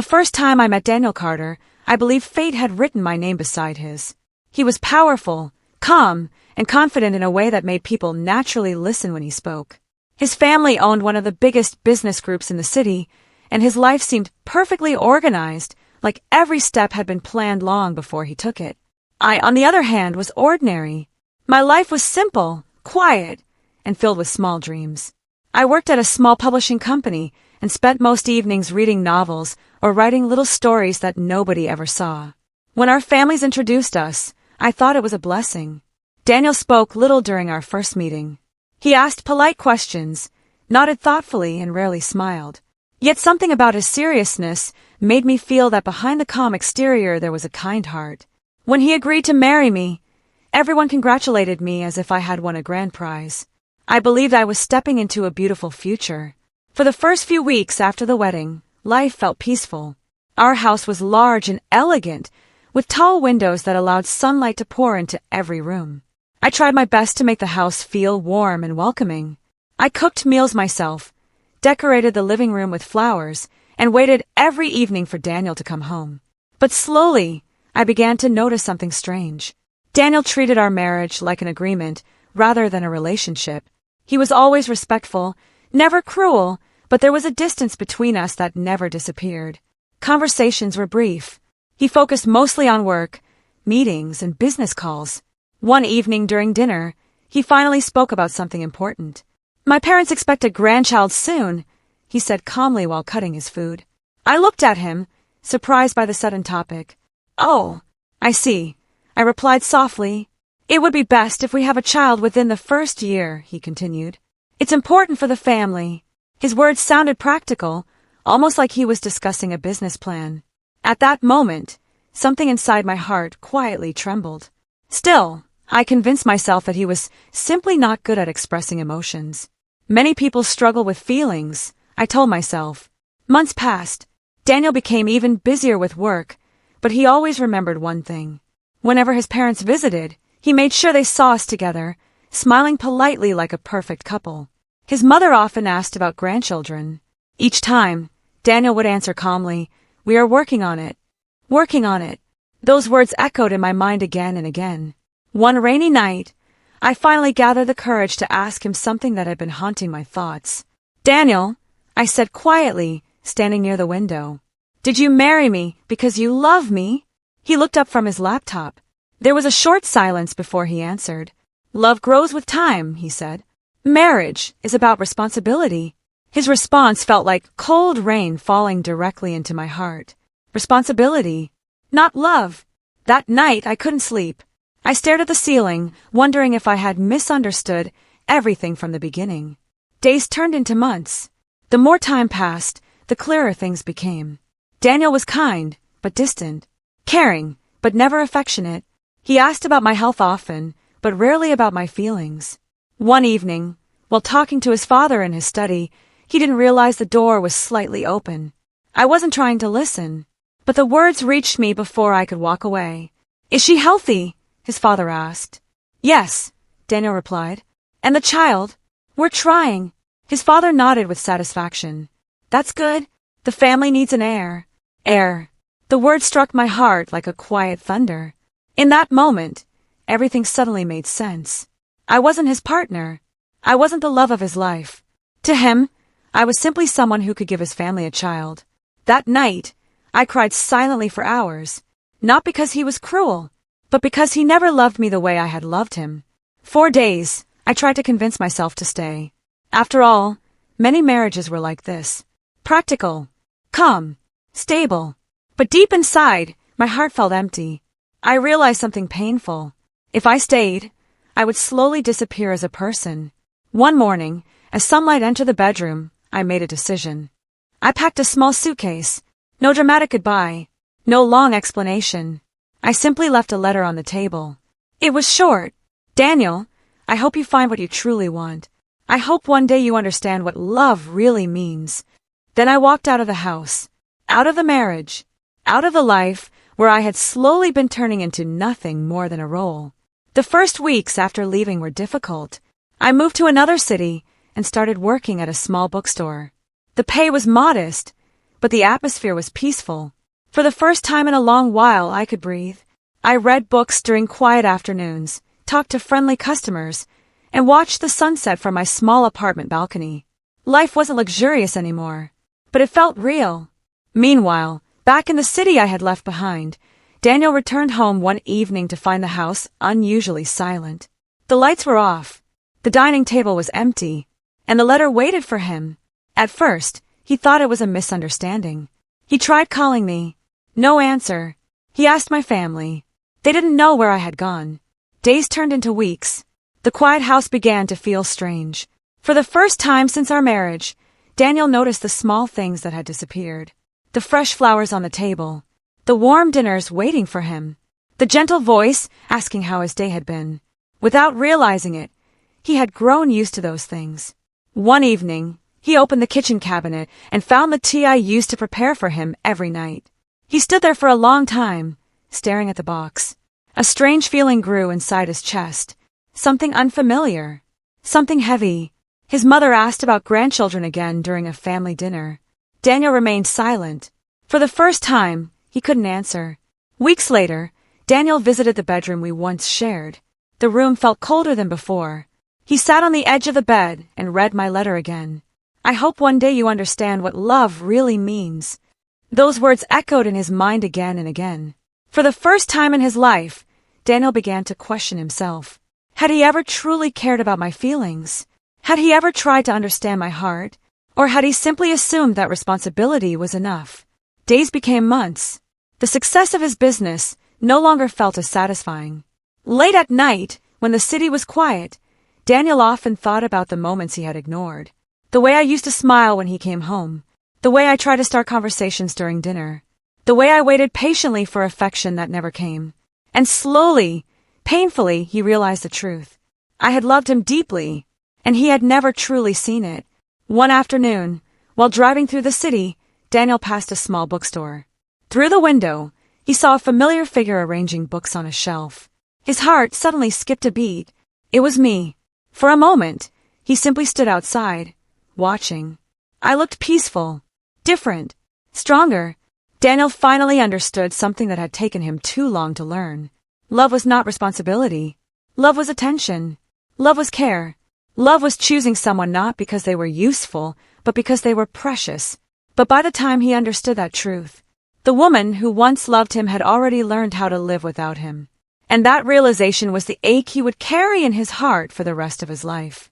The first time I met Daniel Carter, I believe fate had written my name beside his. He was powerful, calm, and confident in a way that made people naturally listen when he spoke. His family owned one of the biggest business groups in the city, and his life seemed perfectly organized, like every step had been planned long before he took it. I, on the other hand, was ordinary. My life was simple, quiet, and filled with small dreams. I worked at a small publishing company and spent most evenings reading novels or writing little stories that nobody ever saw. When our families introduced us, I thought it was a blessing. Daniel spoke little during our first meeting. He asked polite questions, nodded thoughtfully, and rarely smiled. Yet something about his seriousness made me feel that behind the calm exterior there was a kind heart. When he agreed to marry me, everyone congratulated me as if I had won a grand prize. I believed I was stepping into a beautiful future. For the first few weeks after the wedding, life felt peaceful. Our house was large and elegant, with tall windows that allowed sunlight to pour into every room. I tried my best to make the house feel warm and welcoming. I cooked meals myself, decorated the living room with flowers, and waited every evening for Daniel to come home. But slowly, I began to notice something strange. Daniel treated our marriage like an agreement rather than a relationship. He was always respectful, never cruel, but there was a distance between us that never disappeared. Conversations were brief. He focused mostly on work, meetings, and business calls. One evening during dinner, he finally spoke about something important. "My parents expect a grandchild soon," he said calmly while cutting his food. I looked at him, surprised by the sudden topic. "Oh, I see," I replied softly. "It would be best if we have a child within the first year," he continued. "It's important for the family." His words sounded practical, almost like he was discussing a business plan. At that moment, something inside my heart quietly trembled. Still, I convinced myself that he was simply not good at expressing emotions. Many people struggle with feelings, I told myself. Months passed. Daniel became even busier with work, but he always remembered one thing. Whenever his parents visited, he made sure they saw us together, smiling politely like a perfect couple. His mother often asked about grandchildren. Each time, Daniel would answer calmly, "We are working on it. Working on it." Those words echoed in my mind again and again. One rainy night, I finally gathered the courage to ask him something that had been haunting my thoughts. "Daniel," I said quietly, standing near the window, "did you marry me because you love me?" He looked up from his laptop. There was a short silence before he answered. "Love grows with time," he said. "Marriage is about responsibility." His response felt like cold rain falling directly into my heart. Responsibility, not love. That night I couldn't sleep. I stared at the ceiling, wondering if I had misunderstood everything from the beginning. Days turned into months. The more time passed, the clearer things became. Daniel was kind, but distant. Caring, but never affectionate. He asked about my health often, but rarely about my feelings. One evening, while talking to his father in his study, he didn't realize the door was slightly open. I wasn't trying to listen, but the words reached me before I could walk away. "Is she healthy?" his father asked. "Yes," Daniel replied. "And the child?" "We're trying." His father nodded with satisfaction. "That's good. The family needs an heir." Heir. The word struck my heart like a quiet thunder. In that moment, everything suddenly made sense. I wasn't his partner. I wasn't the love of his life. To him, I was simply someone who could give his family a child. That night, I cried silently for hours, not because he was cruel, but because he never loved me the way I had loved him. 4 days, I tried to convince myself to stay. After all, many marriages were like this. Practical, calm, stable. But deep inside, my heart felt empty. I realized something painful. If I stayed, I would slowly disappear as a person. One morning, as sunlight entered the bedroom, I made a decision. I packed a small suitcase. No dramatic goodbye. No long explanation. I simply left a letter on the table. It was short. "Daniel, I hope you find what you truly want. I hope one day you understand what love really means." Then I walked out of the house, out of the marriage, out of the life where I had slowly been turning into nothing more than a role. The first weeks after leaving were difficult. I moved to another city and started working at a small bookstore. The pay was modest, but the atmosphere was peaceful. For the first time in a long while, I could breathe. I read books during quiet afternoons, talked to friendly customers, and watched the sunset from my small apartment balcony. Life wasn't luxurious anymore, but it felt real. Meanwhile, back in the city I had left behind, Daniel returned home one evening to find the house unusually silent. The lights were off, the dining table was empty, and the letter waited for him. At first, he thought it was a misunderstanding. He tried calling me. No answer. He asked my family. They didn't know where I had gone. Days turned into weeks. The quiet house began to feel strange. For the first time since our marriage, Daniel noticed the small things that had disappeared. The fresh flowers on the table, the warm dinners waiting for him, the gentle voice asking how his day had been. Without realizing it, he had grown used to those things. One evening, he opened the kitchen cabinet and found the tea I used to prepare for him every night. He stood there for a long time, staring at the box. A strange feeling grew inside his chest. Something unfamiliar. Something heavy. His mother asked about grandchildren again during a family dinner. Daniel remained silent. For the first time, he couldn't answer. Weeks later, Daniel visited the bedroom we once shared. The room felt colder than before. He sat on the edge of the bed and read my letter again. I hope one day you understand what love really means. Those words echoed in his mind again and again. For the first time in his life, Daniel began to question himself. Had he ever truly cared about my feelings? Had he ever tried to understand my heart? Or had he simply assumed that responsibility was enough? Days became months. The success of his business no longer felt as satisfying. Late at night, when the city was quiet, Daniel often thought about the moments he had ignored. The way I used to smile when he came home. The way I tried to start conversations during dinner. The way I waited patiently for affection that never came. And slowly, painfully, he realized the truth. I had loved him deeply, and he had never truly seen it. One afternoon, while driving through the city, Daniel passed a small bookstore. Through the window, he saw a familiar figure arranging books on a shelf. His heart suddenly skipped a beat. It was me. For a moment, he simply stood outside, watching. I looked peaceful, different, stronger. Daniel finally understood something that had taken him too long to learn. Love was not responsibility. Love was attention. Love was care. Love was choosing someone not because they were useful, but because they were precious. But by the time he understood that truth, the woman who once loved him had already learned how to live without him. And that realization was the ache he would carry in his heart for the rest of his life.